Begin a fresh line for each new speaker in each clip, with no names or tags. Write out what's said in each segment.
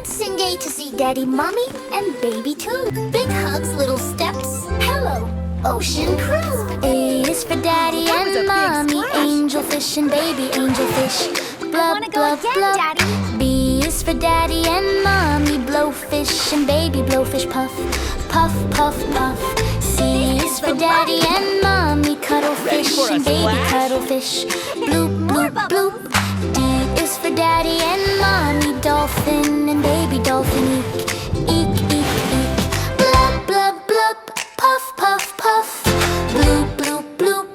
dancing day to see Daddy, Mommy, and Baby too. Big hugs, little steps. Hello, ocean crew. A is for Daddy and Mommy, Angelfish and Baby Angelfish. Blub, blub, blub. Daddy. B is for Daddy and Mommy, Blowfish and Baby Blowfish. Puff, puff, puff, puff. C is for Daddy and Mommy, Cuttlefish and Baby Cuttlefish. Bloop, bloop, bloop. D is for Daddy and Mommy, Dolphin and Baby Dolphin. Eek, eek, eek, eek. Blub, blub, blub. Puff, puff, puff. Bloop, bloop, bloop.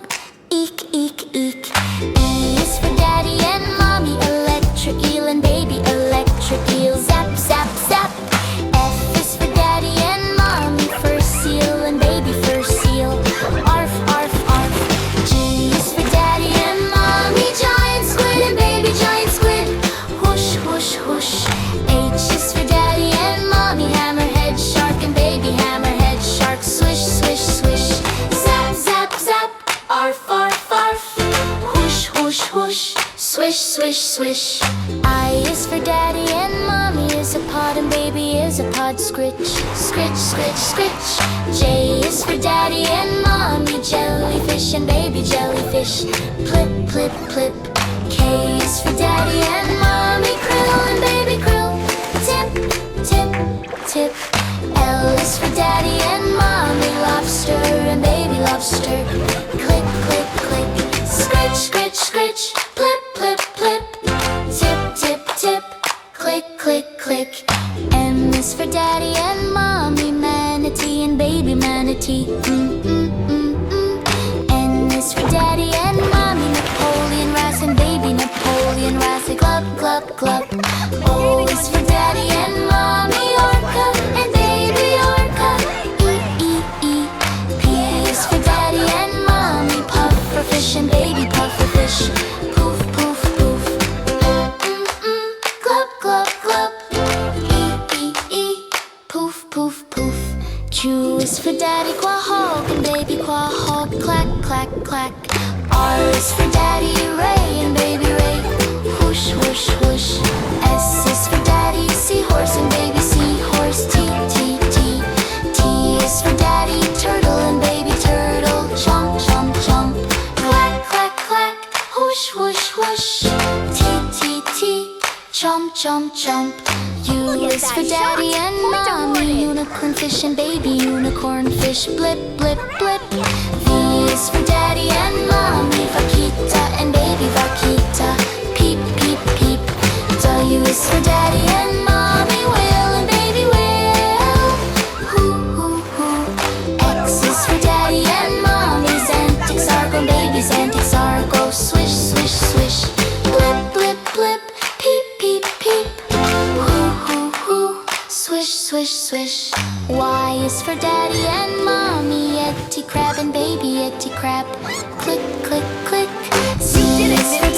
Eek, eek, eek. E is for Daddy and Mommy, Electric Eel and Baby Electric Eel. Zap, zap, zap. F is for Daddy and Mommy, Fur Seal and Baby Fur Seal. Arf, arf, arf. G is for Daddy and Mommy, Giant Squid and Baby Giant Squid. Whoosh, whoosh, whoosh. H is for Daddy and Mommy, Hammerhead Shark and Baby Hammerhead Shark. Swish, swish, swish. Zap, zap, zap. Arf, arf, arf. Whoosh, whoosh, whoosh. Swish, swish, swish. I is for Daddy and Mommy, Isopod and Baby Isopod. Scritch, scritch, scritch, scritch. J is for Daddy and Mommy, Jellyfish and Baby Jellyfish. Plip, plip, plip. K is for Daddy and Mommy, Krill and Baby Krill. Tip, tip, tip. L is for Daddy and Mommy, Lobster and Baby Lobster. Click, click, click. Scritch, scritch, scritch. Plip, plip, plip. Tip, tip, tip. Click, click, click. M is for Daddy and Mommy, Manatee and Baby Manatee. N is for Daddy and Mommy, Napoleon Wrasse and Baby Napoleon Wrasse. Glub, glub, glub. O is for Daddy and Mommy, Orca and Baby Orca. E, E, E. P is for Daddy and Mommy, Pufferfish and Baby Pufferfish. Poof, poof, poof. Glub, glub, glub. E, E, E. Poof, poof, poof. Q is for Daddy Quahog and Baby Quahog. Clack, clack, clack. R is for Daddy Ray and Baby Ray. Whoosh, whoosh, whoosh. S is for Daddy Seahorse and Baby Seahorse. T, T, T. T is for Daddy Turtle and Baby Turtle. Chomp, chomp, chomp. Clack, clack, clack. Whoosh, whoosh, whoosh. T, T, T. Chomp, chomp, chomp. U is for Daddy and Mommy, Unicornfish and Baby Unicornfish. Blip, blip, blip. V is for Daddy and Mommy, Vaquita and Baby Vaquita. Peep, peep, peep. W is for Daddy and Mommy, Whale and Baby Whale. Hoo, hoo, hoo. X is for Daddy and Mommy, Xantic Sargo and Baby Xantic Sargo. Swish, swish, swish. Blip, blip, blip. Peep, peep, peep. Hoo, hoo, hoo. Swish, swish, swish. Y is for Daddy and Mommy, Yeti Crab and Baby Yeti Crab. Click, click, click. Z is for